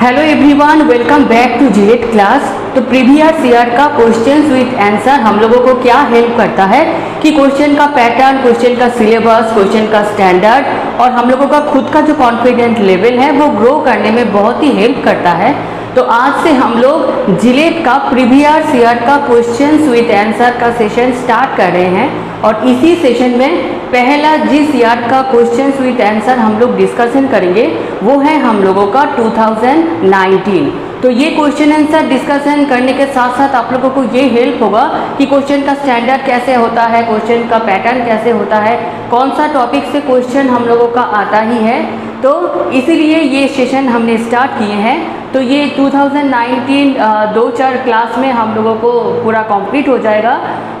Hello everyone, welcome back to जीएट class. तो previous year का क्वेश्चंस विद आंसर हम लोगों को क्या हेल्प करता है कि क्वेश्चन का पैटर्न, क्वेश्चन का सिलेबस, क्वेश्चन का स्टैंडर्ड और हम लोगों का खुद का जो कॉन्फिडेंट लेवल है वो ग्रो करने में बहुत ही हेल्प करता है। तो आज से हम लोग जीएट का प्रीवियस ईयर का क्वेश्चंस विद आंसर का सेशन स्टार्ट कर रहे हैं और इसी सेशन में पहला जिस ईयर का क्वेश्चंस विद आंसर हम लोग डिस्कशन करेंगे वो है हम लोगों का 2019। तो ये क्वेश्चन आंसर डिस्कशन करने के साथ साथ आप लोगों को ये हेल्प होगा कि क्वेश्चन का स्टैंडर्ड कैसे होता है, क्वेश्चन का पैटर्न कैसे होता है, कौन सा टॉपिक से क्वेश्चन हम लोगों का आता ही है। तो इसीलिए ये सेशन हमने स्टार्ट किए हैं। तो ये 2019 2-4 क्लास में हम लोगों को पूरा कंप्लीट हो जाएगा।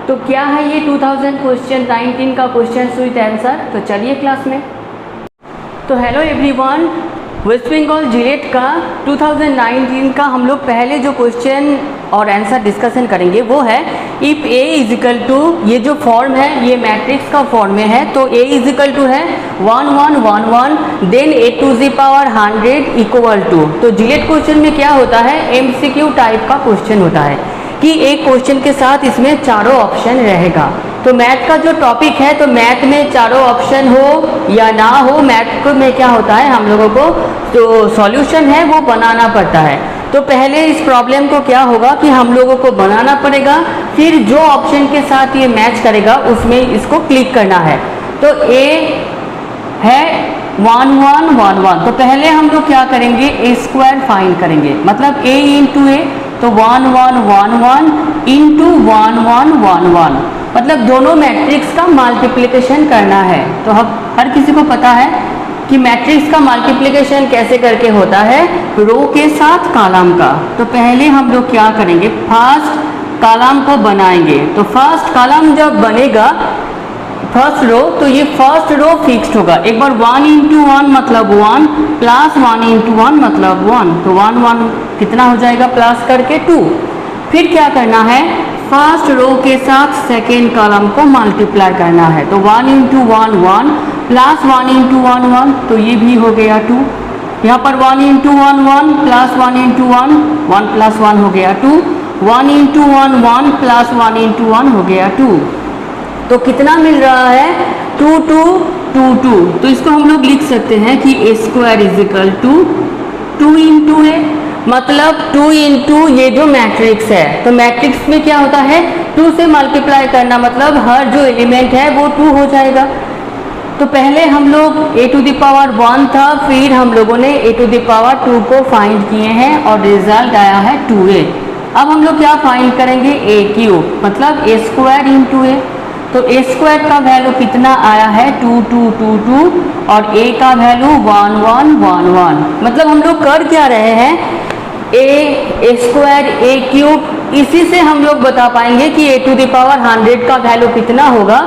तो क्या है ये 2019 का क्वेश्चन विद आंसर, तो चलिए क्लास में। तो हेलो एवरीवन, वेस्ट बंगाल जीएट का 2019 का हम लोग पहले जो क्वेश्चन और आंसर डिस्कशन करेंगे वो है if A is equal to, ये जो फॉर्म है ये मैट्रिक्स का फॉर्म में है। तो ए इज इक्वल टू है 1 1 1 1 then A to the power 100 equal to. तो जीएट क्वेश्चन में क्या होता है, एमसीक्यू टाइप का क्वेश्चन होता है कि एक क्वेश्चन के साथ इसमें चारों ऑप्शन रहेगा। तो मैथ का जो टॉपिक है, तो मैथ में चारों ऑप्शन हो या ना हो, मैथ में क्या होता है हम लोगों को जो सॉल्यूशन है वो बनाना पड़ता है। तो पहले इस प्रॉब्लम को क्या होगा कि हम लोगों को बनाना पड़ेगा, फिर जो ऑप्शन के साथ ये मैच करेगा उसमें इसको क्लिक करना है। तो ए है 1 1 1 1, तो पहले हम लोग क्या करेंगे, ए स्क्वायर फाइंड करेंगे, मतलब ए इंटू ए, तो 1 1 1 1 इंटू 1 1 1 1, मतलब दोनों मैट्रिक्स का मल्टीप्लिकेशन करना है। तो हम हर किसी को पता है कि मैट्रिक्स का मल्टीप्लिकेशन कैसे करके होता है, रो के साथ कॉलम का। तो पहले हम लोग क्या करेंगे, फर्स्ट कॉलम को बनाएंगे। तो फर्स्ट कॉलम जब बनेगा फर्स्ट रो, तो ये फर्स्ट रो फिक्स्ड होगा। एक बार 1 इंटू 1 मतलब 1 प्लस 1 इंटू 1 मतलब 1, तो 1 1 कितना हो जाएगा प्लस करके 2। फिर क्या करना है, फर्स्ट रो के साथ सेकेंड कॉलम को मल्टीप्लाई करना है। तो 1 इंटू 1 1 प्लस 1 इंटू 1 1, तो ये भी हो गया 2। यहाँ पर 1 इंटू 1 1 प्लस 1 इंटू 1 1 प्लस 1 हो गया 2, 1 इंटू 1 1 प्लस 1 इंटू 1 हो गया 2। तो कितना मिल रहा है, 2 2 2 2। तो इसको हम लोग लिख सकते हैं कि A square is equal to 2 into A, मतलब 2 इंटू ये जो मैट्रिक्स है। तो मैट्रिक्स में क्या होता है, 2 से मल्टीप्लाई करना, मतलब हर जो एलिमेंट है वो 2 हो जाएगा। तो पहले हम लोग ए टू द पावर 1 था, फिर हम लोगों ने ए टू द पावर 2 को फाइंड किए हैं और रिजल्ट आया है 2a। अब हम लोग क्या फाइंड करेंगे, ए क्यूब, मतलब ए स्क्वायर इंटू ए। तो ए स्क्वायर का वैल्यू कितना आया है, 2 2 2 2 और ए का वैल्यू 1 1 1 1। मतलब हम लोग कर क्या रहे हैं, ए स्क्वायर ए क्यूब, इसी से हम लोग बता पाएंगे कि ए टू द पावर 100 का वैल्यू कितना होगा।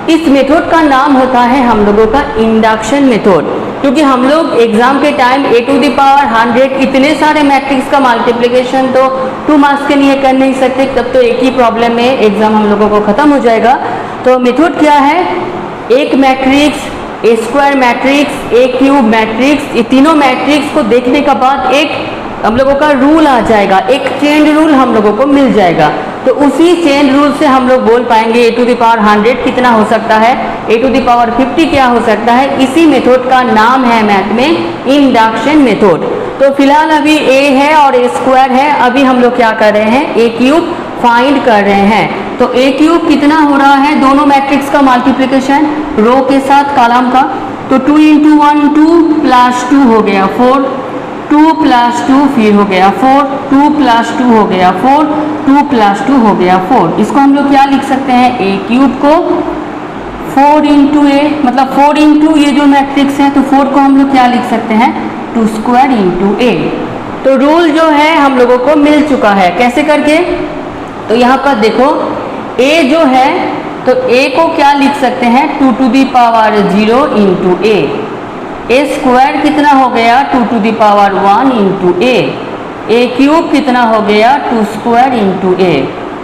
इस मेथड का नाम होता है हम लोगों का इंडक्शन मेथड, क्योंकि हम लोग एग्जाम के time A to the power 100 इतने सारे मैट्रिक्स का मल्टीप्लिकेशन तो 2 मार्क्स के लिए कर नहीं सकते, तब तो एक ही प्रॉब्लम में एग्जाम हम लोगों को खत्म हो जाएगा। तो मेथड क्या है, एक मैट्रिक्स, ए स्क्वायर मैट्रिक्स, ए क्यूब मैट्रिक्स, ये तीनों मैट्रिक्स को देखने के बाद एक हम लोगों का रूल आ जाएगा, एक चेन रूल हम लोगों को मिल जाएगा। तो उसी चेन रूल से हम लोग बोल पाएंगे ए टू द पावर 100 कितना हो सकता है, ए टू द पावर 50 क्या हो सकता है। इसी मेथड का नाम है मैथ में इंडक्शन मेथड। तो फिलहाल अभी ए है और ए स्क्वायर है, अभी हम लोग क्या कर रहे हैं, ए क्यूब फाइंड कर रहे हैं। तो ए क्यूब कितना हो रहा है, दोनों मैट्रिक्स का मल्टीप्लिकेशन रो के साथ कॉलम का। तो 2 इंटू 1 2 प्लस 2 हो गया 4, 2 प्लस 2 फिर हो गया 4, 2 प्लस 2 हो गया 4, 2 प्लस 2 हो गया 4। इसको हम लोग क्या लिख सकते हैं, ए क्यूब को 4 इंटू ए, मतलब 4 इंटू ये जो मैट्रिक्स है, तो 4 को हम लोग क्या लिख सकते हैं, 2 स्क्वायर इंटू ए। तो रूल जो है हम लोगों को मिल चुका है, कैसे करके। तो यहाँ पर देखो ए जो है, तो ए को क्या लिख सकते हैं, 2 to the power 0 into A. A square कितना हो गया, 2 to the power 1 into A. A cube कितना हो गया, 2 स्क्वायर इंटू ए।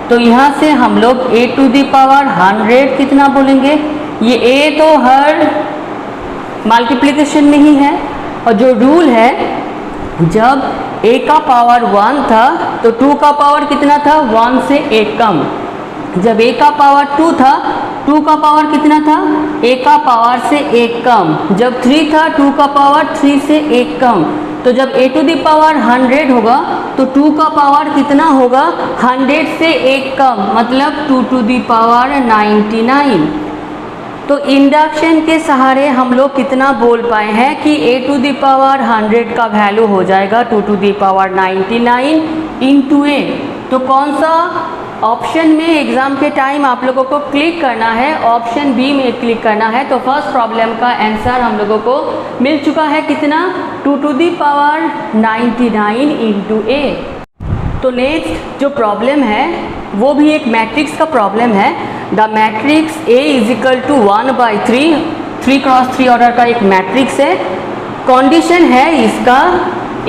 तो यहाँ से हम लोग ए टू दी पावर 100 कितना बोलेंगे, ये ए तो हर मल्टीप्लिकेशन में ही है, और जो रूल है जब a का पावर 1 था तो 2 का पावर कितना था, 1 से 1 कम। जब a का पावर 2 था, 2 का पावर कितना था, a का पावर से 1 कम। जब 3 था, 2 का पावर 3 से 1 कम। तो जब a टू द पावर 100 होगा तो 2 का पावर कितना होगा, 100 से 1 कम, मतलब 2 टू द पावर 99। तो इंडक्शन के सहारे हम लोग कितना बोल पाए हैं कि a टू द पावर 100 का वैल्यू हो जाएगा 2 to the power 99 into a। तो कौन सा ऑप्शन में एग्ज़ाम के टाइम आप लोगों को क्लिक करना है, ऑप्शन बी में क्लिक करना है। तो फर्स्ट प्रॉब्लम का आंसर हम लोगों को मिल चुका है कितना, 2 टू दी पावर 99 इंटू ए। तो नेक्स्ट जो प्रॉब्लम है वो भी एक मैट्रिक्स का प्रॉब्लम है। The matrix A is equal to 1/3, 3 cross 3 order का एक मैट्रिक्स है। कंडीशन है इसका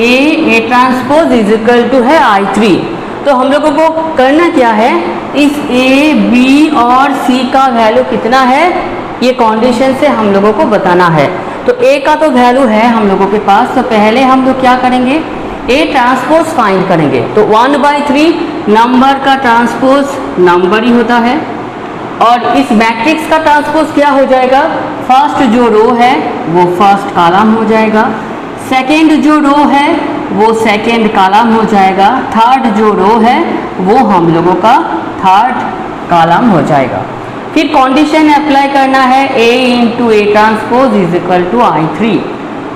A transpose is equal to है I3। तो हम लोगों को करना क्या है, इस A, B और C का वैल्यू कितना है ये कंडीशन से हम लोगों को बताना है। तो A का तो वैल्यू है हम लोगों के पास, तो पहले हम लोग क्या करेंगे, A ट्रांसपोज फाइंड करेंगे। तो 1/3 नंबर का ट्रांसपोज नंबर ही होता है, और इस मैट्रिक्स का ट्रांसपोज क्या हो जाएगा, फर्स्ट जो रो है वो फर्स्ट कॉलम हो जाएगा, सेकेंड जो रो है वो सेकेंड कॉलम हो जाएगा, थर्ड जो रो है वो हम लोगों का थर्ड कॉलम हो जाएगा। फिर कंडीशन अप्लाई करना है A into A transpose is equal to I3।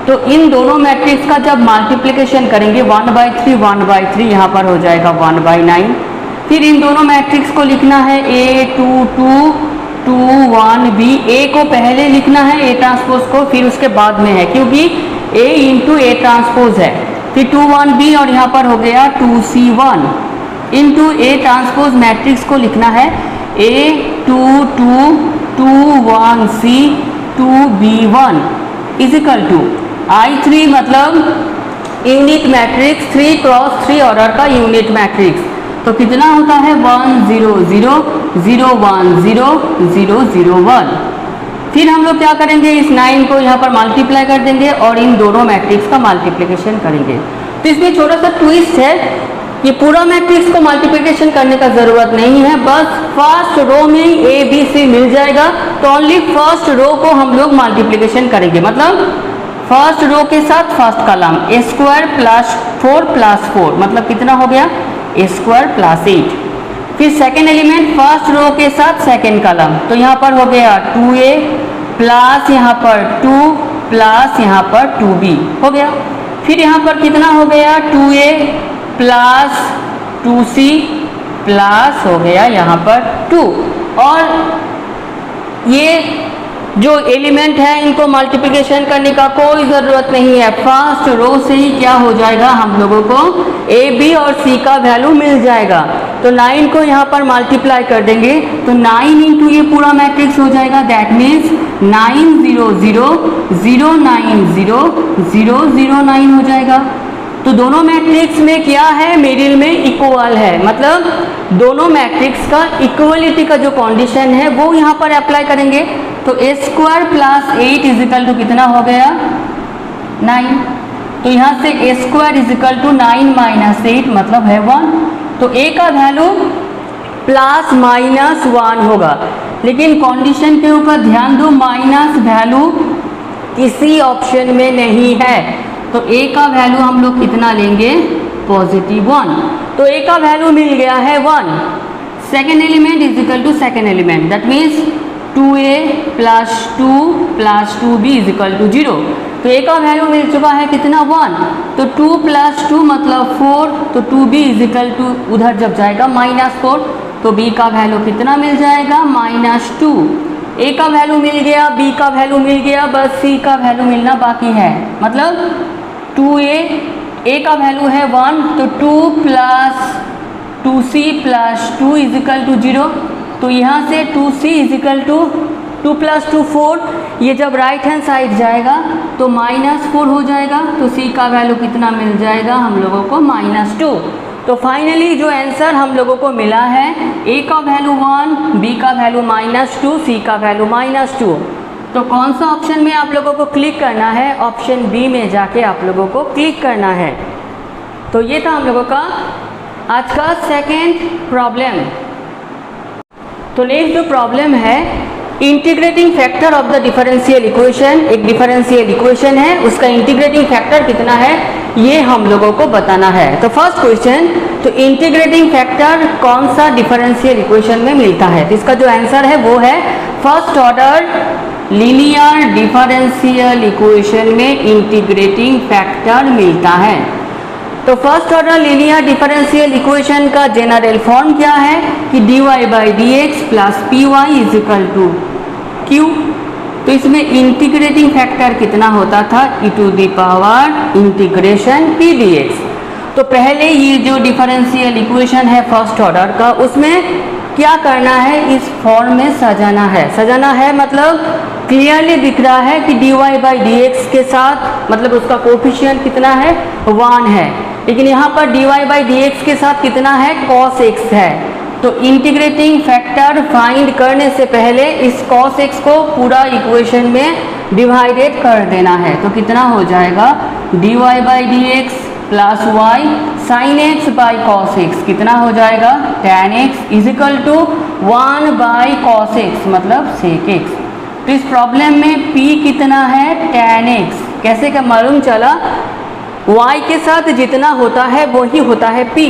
तो इन दोनों मैट्रिक्स का जब मल्टीप्लिकेशन करेंगे 1/3 1/3 यहाँ पर हो जाएगा 1/9। फिर इन दोनों मैट्रिक्स को लिखना है A 2 2 2 1 B। A को पहले लिखना है A ट्रांसपोज को, फिर उसके बाद में है क्योंकि A इंटू ए ट्रांसपोज है। फिर 2 1 B और यहाँ पर हो गया 2C1 into A transpose matrix को लिखना है A 2 2 2 1 C 2 B1 is equal to I3, मतलब यूनिट मैट्रिक्स 3 क्रॉस 3 ऑर्डर का यूनिट मैट्रिक्स। तो कितना होता है 1 0 0 0 1 0 0 0 1। फिर हम लोग क्या करेंगे, इस 9 को यहाँ पर मल्टीप्लाई कर देंगे और इन दोनों मैट्रिक्स का मल्टीप्लिकेशन करेंगे। तो इसमें छोटा सा ट्विस्ट है, ये पूरा मैट्रिक्स को मल्टीप्लिकेशन करने का ज़रूरत नहीं है, बस फर्स्ट रो में ही A B C मिल जाएगा। तो ओनली फर्स्ट रो को हम लोग मल्टीप्लिकेशन करेंगे, मतलब फर्स्ट रो के साथ फर्स्ट कॉलम A² + 4 + 4, मतलब कितना हो गया A² + 8। फिर सेकेंड एलिमेंट फर्स्ट रो के साथ सेकेंड कॉलम, तो यहाँ पर हो गया 2A प्लस यहाँ पर 2 प्लस यहाँ पर 2B हो गया। फिर यहाँ पर कितना हो गया 2A प्लस 2C प्लस हो गया यहाँ पर 2। और ये जो एलिमेंट है इनको मल्टीप्लिकेशन करने का कोई ज़रूरत नहीं है, फर्स्ट रो से ही क्या हो जाएगा, हम लोगों को A B और C का वैल्यू मिल जाएगा। तो 9 को यहाँ पर मल्टीप्लाई कर देंगे तो 9 इंटू ये पूरा मैट्रिक्स हो जाएगा, दैट मीन्स 9 0 0 0 9 0 0 0 9 हो जाएगा। तो दोनों मैट्रिक्स में क्या है, मिडिल में इक्वल है, मतलब दोनों मैट्रिक्स का इक्वलिटी का जो कंडीशन है वो यहाँ पर अप्लाई करेंगे। तो A² + 8 इज इक्वल टू कितना हो गया 9। तो यहाँ से A² इज इक्वल टू 9 - 8 मतलब है 1। तो A का वैल्यू ±1 होगा, लेकिन कंडीशन के ऊपर ध्यान दो, माइनस वैल्यू किसी ऑप्शन में नहीं है। तो A का वैल्यू हम लोग कितना लेंगे, +1। तो A का वैल्यू मिल गया है 1। Second element is equal to second element, that means 2A + 2 + 2B is equal to 0। तो A का वैल्यू मिल चुका है कितना 1। तो 2 + 2 मतलब 4, तो 2B इज इक्वल टू उधर जब जाएगा -4, तो B का वैल्यू कितना मिल जाएगा -2। A का वैल्यू मिल गया, B का वैल्यू मिल गया, बस C का वैल्यू मिलना बाकी है, मतलब 2A का वैल्यू है 1, तो 2 + 2C + 2 इज इक्वल टू 0। तो यहाँ से 2C इज इक्वल टू 2 + 2 4, ये जब राइट हैंड साइड जाएगा तो -4 हो जाएगा। तो C का वैल्यू कितना मिल जाएगा हम लोगों को -2। तो फाइनली जो आंसर हम लोगों को मिला है, A का वैल्यू 1, B का वैल्यू -2, C का वैल्यू -2। तो कौन सा ऑप्शन में आप लोगों को क्लिक करना है, ऑप्शन बी में जाके आप लोगों को क्लिक करना है। तो ये था हम लोगों का आज का सेकेंड प्रॉब्लम। तो नेक्स्ट जो प्रॉब्लम है, integrating factor of the differential equation. एक डिफरेंशियल इक्वेशन है, उसका इंटीग्रेटिंग फैक्टर कितना है ये हम लोगों को बताना है। तो फर्स्ट क्वेश्चन, तो इंटीग्रेटिंग फैक्टर कौन सा डिफरेंशियल इक्वेशन में मिलता है? तो इसका जो आंसर है वो है first order linear differential equation में इंटीग्रेटिंग फैक्टर मिलता है। तो first order linear differential equation का जनरल फॉर्म क्या है कि dy by d x plus p y is equal to q. तो इसमें इंटीग्रेटिंग फैक्टर कितना होता था? e to the power integration p d x. तो पहले ये जो डिफरेंशियल इक्वेशन है फर्स्ट ऑर्डर का, उसमें क्या करना है? इस फॉर्म में सजाना है। सजाना है मतलब क्लियरली दिख रहा है कि dy बाई डी एक्स के साथ मतलब उसका कोफिशिएंट कितना है? 1 है। लेकिन यहाँ पर dy बाई डी एक्स के साथ कितना है? cos x है। तो इंटीग्रेटिंग फैक्टर फाइंड करने से पहले इस cos x को पूरा इक्वेशन में डिवाइडेड कर देना है। तो कितना हो जाएगा? dy by d x plus y sine x by cos x कितना हो जाएगा? tan x is equal to 1 by cos x मतलब सेक एक्स। तो इस प्रॉब्लम में p कितना है? tan x। कैसे का मालूम चला? y के साथ जितना होता है वही होता है p।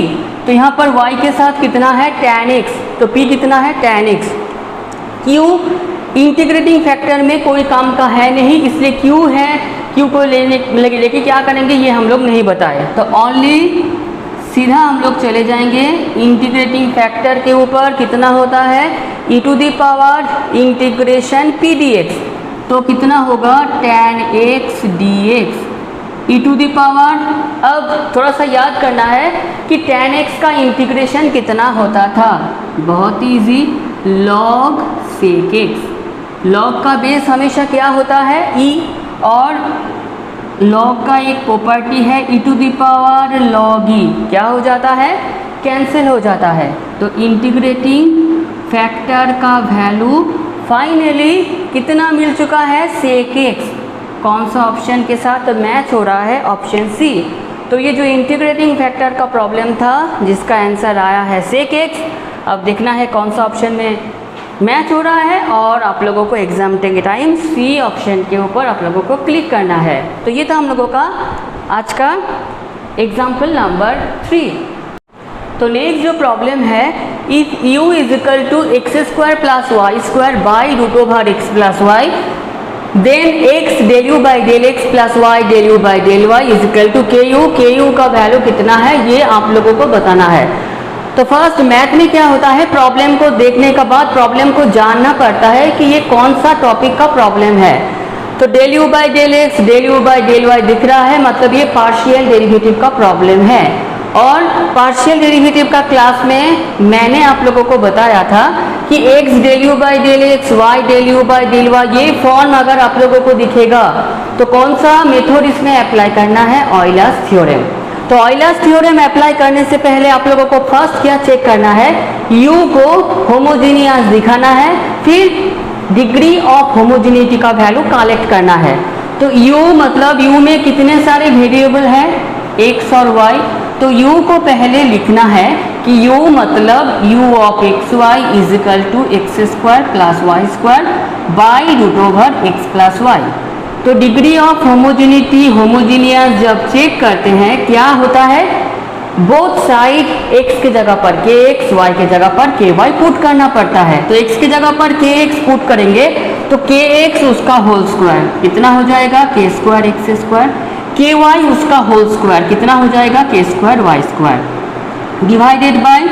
तो यहाँ पर y के साथ कितना है? tan x। तो p कितना है? tan x। q integrating factor में कोई काम का है नहीं, इसलिए q है। q को लेके क्या करेंगे ये हम लोग नहीं बताए। तो ओनली सीधा हम लोग चले जाएंगे इंटीग्रेटिंग फैक्टर के ऊपर। कितना होता है? e to the power integration p d x. तो कितना होगा? tan x dx e to the power. अब थोड़ा सा याद करना है कि tan x का इंटीग्रेशन कितना होता था? बहुत easy, log sec x। log का बेस हमेशा क्या होता है? e, और log का एक प्रॉपर्टी है e to the power log e। क्या हो जाता है? कैंसिल हो जाता है। तो इंटीग्रेटिंग फैक्टर का वैल्यू फाइनली कितना मिल चुका है? sec x। कौन सा ऑप्शन के साथ मैच हो रहा है? Option C. तो ये जो इंटीग्रेटिंग फैक्टर का प्रॉब्लम था जिसका आंसर आया है sec x। अब देखना है कौन सा ऑप्शन में मैच हो रहा है और आप लोगों को एग्जाम के टाइम सी ऑप्शन के ऊपर आप लोगों को क्लिक करना है। तो ये था हम लोगों का आज का एग्जाम्पल नंबर 3। तो नेक्स्ट जो प्रॉब्लम है, if u is equal to x square plus y square by root over x plus y, then x del u by del x plus y del u by del y is equal to k u. K u का value कितना है ये आप लोगों को बताना है। तो फर्स्ट मैथ में क्या होता है, प्रॉब्लम को देखने के बाद प्रॉब्लम को जानना पड़ता है कि ये कौन सा टॉपिक का प्रॉब्लम है। तो del u by del x del u by del y दिख रहा है, मतलब ये पार्शियल डेरिवेटिव का प्रॉब्लम है। और पार्शियल डेरिवेटिव का क्लास में मैंने आप लोगों को बताया था कि x del u by del x, y del u by del y, ये फॉर्म अगर आप लोगों को दिखेगा तो कौन सा मेथड इसमें अप्लाई करना है? Euler's theorem. तो ऑयलर्स थ्योरम अप्लाई करने से पहले आप लोगों को फर्स्ट क्या चेक करना है? u को होमोजीनियस दिखाना है, फिर डिग्री ऑफ होमोजीनिटी का वैल्यू कलेक्ट करना है। तो u मतलब u में कितने सारे वेरिएबल हैं? x और y। तो u को पहले लिखना है कि u मतलब u of x y is equal to x square plus y square by root over x plus y. तो डिग्री ऑफ होमोजेनिटी होमोजीनियस जब चेक करते हैं क्या होता है? बोथ साइड x के जगह पर kx, y के जगह पर ky पुट करना पड़ता है। तो x के जगह पर kx पुट करेंगे तो kx उसका होल स्क्वायर कितना हो जाएगा? k square x square. ky उसका होल स्क्वायर कितना हो जाएगा? k square y square divided by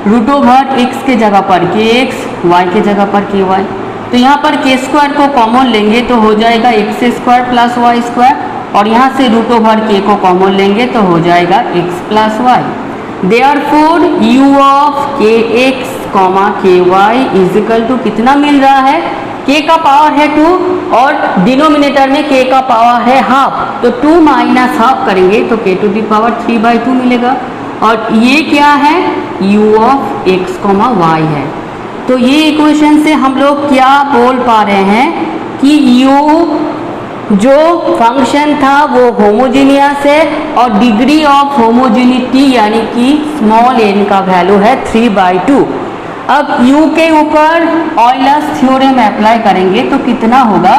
root over x के जगह पर kx, y के जगह पर ky। तो यहाँ पर k स्क्वायर को कॉमन लेंगे तो हो जाएगा x square plus y square, और यहाँ से रूट ओवर k को कॉमन लेंगे तो हो जाएगा x plus y. Therefore u of kx ky is equal to कितना मिल रहा है? k का पावर है 2 और डिनोमिनेटर में k का पावर है हाफ, तो 2 माइनस हाफ करेंगे तो k टू दी पावर 3/2 मिलेगा। और ये क्या है? u ऑफ x y है। तो ये इक्वेशन से हम लोग क्या बोल पा रहे हैं कि u जो फंक्शन था वो होमोजीनियस है और डिग्री ऑफ होमोजीनिटी यानी कि स्मॉल n का वैल्यू है 3/2। अब u के ऊपर ऑयलर्स थ्योरम अप्लाई करेंगे तो कितना होगा,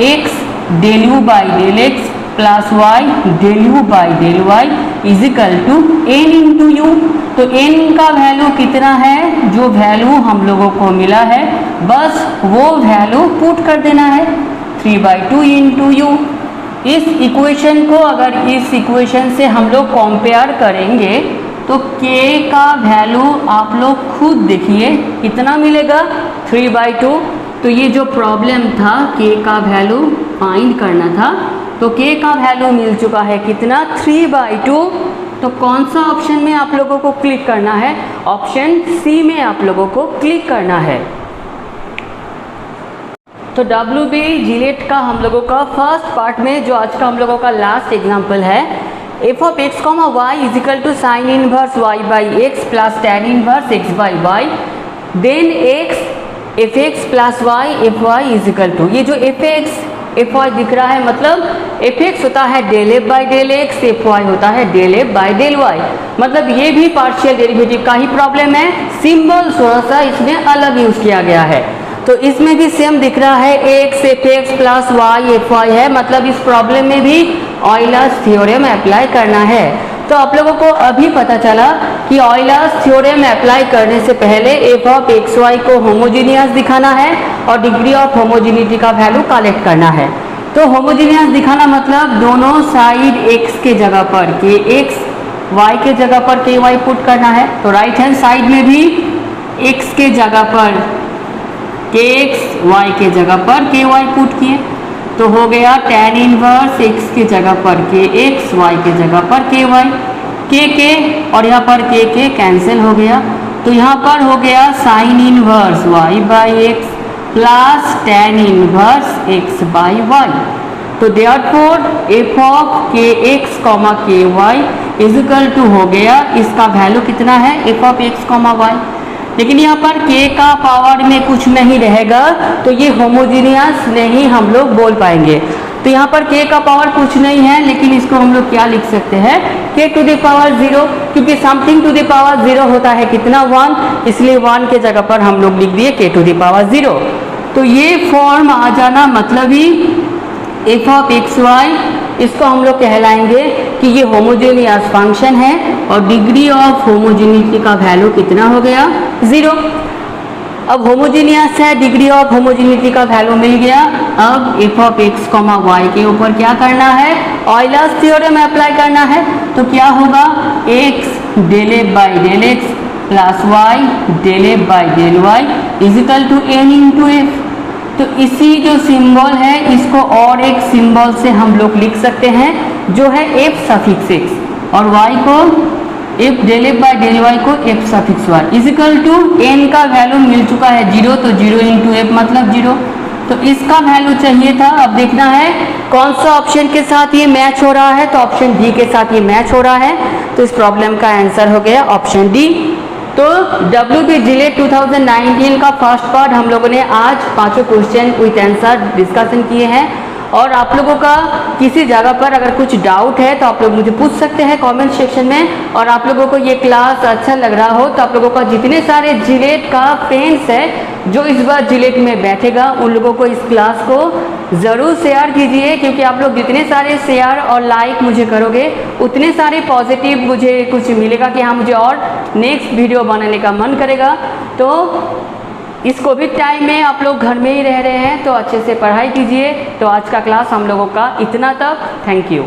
x del u by del x plus y del u by del y is equal to n into u. तो n का वैल्यू कितना है, जो वैल्यू हम लोगों को मिला है बस वो वैल्यू पुट कर देना है, 3/2 इंटू यू। इस इक्वेशन को अगर इस इक्वेशन से हम लोग कंपेयर करेंगे तो k का वैल्यू आप लोग खुद देखिए कितना मिलेगा, 3/2। तो ये जो प्रॉब्लम था k का वैल्यू फाइंड करना था, तो k का वैल्यू मिल चुका है कितना, 3/2। तो कौन सा ऑप्शन में आप लोगों को क्लिक करना है, ऑप्शन सी में आप लोगों को क्लिक करना है। तो WB जिलेट का हम लोगों का फर्स्ट पार्ट में जो आज का हम लोगों का लास्ट एग्जाम्पल है, f of x comma y is equal to sine inverse y by x plus tan inverse x by y, then x f x plus y f y is equal to, ये जो एफ एक्स एफ वाई दिख रहा है मतलब F x होता है del F by del x, f y होता है del F by del y, मतलब ये भी पार्शियल डेरिवेटिव का ही प्रॉब्लम है, सिंबल थोड़ा सा इसमें अलग यूज किया गया है। तो इसमें भी सेम दिख रहा है, x f x plus y f y है, मतलब इस प्रॉब्लम में भी ऑयलर्स थ्योरम अप्लाई करना है। तो आप लोगों को अभी पता चला कि ऑयलर्स थ्योरम अप्लाई करने से पहले एफ ऑफ एक्स वाई को होमोजीनियस दिखाना है और डिग्री ऑफ होमोजीनिटी का वैल्यू कलेक्ट करना है। तो होमोजीनियस दिखाना मतलब दोनों साइड एक्स के जगह पर के एक्स, वाई के जगह पर के वाई पुट करना है। तो राइट हैंड साइड में भी एक्स के जगह पर के एक्स, वाई के जगह पर के वाई पुट किए तो हो गया tan इनवर्स x के जगह पर के एक्स, वाई के जगह पर के वाई, के और यहाँ पर के कैंसिल हो गया। तो यहाँ पर हो गया sine inverse y by x plus tan inverse x by y. तो therefore f of k x comma k y is equal to हो गया, इसका वैल्यू कितना है, f of x comma y. लेकिन यहाँ पर k का पावर में कुछ नहीं रहेगा तो ये होमोजीनियस नहीं हम लोग बोल पाएंगे। तो यहाँ पर k का पावर कुछ नहीं है, लेकिन इसको हम लोग क्या लिख सकते हैं, k टू द पावर 0, क्योंकि समथिंग टू द पावर 0 होता है कितना, 1, इसलिए 1 के जगह पर हम लोग लिख दिए k टू द पावर 0। तो ये फॉर्म आ जाना मतलब ही एफ ऑफ एक्स वाई, इसको हम लोग कहलाएंगे कि ये होमोजेनियस फंक्शन है और डिग्री ऑफ होमोजेनिटी का वैल्यू कितना हो गया, 0। अब होमोजेनियस है, डिग्री ऑफ होमोजेनिटी का वैल्यू मिल गया। अब f of x comma y के ऊपर क्या करना है, ऑयलर्स थ्योरम अप्लाई करना है। तो क्या होगा, x del F by del x plus y del F by del y is equal to n into f. तो इसी जो सिंबल है इसको और एक सिंबल से हम लोग लिख सकते हैं जो है एफ सफिक्स एक्स, और वाई को F del F by del Y को F suffix Y is equal to N का वैल्यू मिल चुका है 0, तो 0 इंटू एफ मतलब 0। तो इसका वैल्यू चाहिए था। अब देखना है कौन सा ऑप्शन के साथ ये मैच हो रहा है, तो ऑप्शन डी के साथ ये मैच हो रहा है। तो इस प्रॉब्लम का आंसर हो गया ऑप्शन डी। तो WB जिलेट 2019 का फर्स्ट पार्ट हम लोगों ने आज 5 क्वेश्चन विथ आंसर डिस्कशन किए हैं, और आप लोगों का किसी जगह पर अगर कुछ डाउट है तो आप लोग मुझे पूछ सकते हैं कमेंट सेक्शन में। और आप लोगों को ये क्लास अच्छा लग रहा हो तो आप लोगों का जितने सारे जिलेट का फ्रेंड्स है जो इस बार जिलेट में बैठेगा उन लोगों को इस क्लास को ज़रूर शेयर कीजिए, क्योंकि आप लोग जितने सारे शेयर और लाइक मुझे करोगे उतने सारे पॉजिटिव मुझे कुछ मिलेगा कि हाँ मुझे और नेक्स्ट वीडियो बनाने का मन करेगा। तो इस कोविड टाइम में आप लोग घर में ही रह रहे हैं तो अच्छे से पढ़ाई कीजिए। तो आज का क्लास हम लोगों का इतना तक, थैंक यू।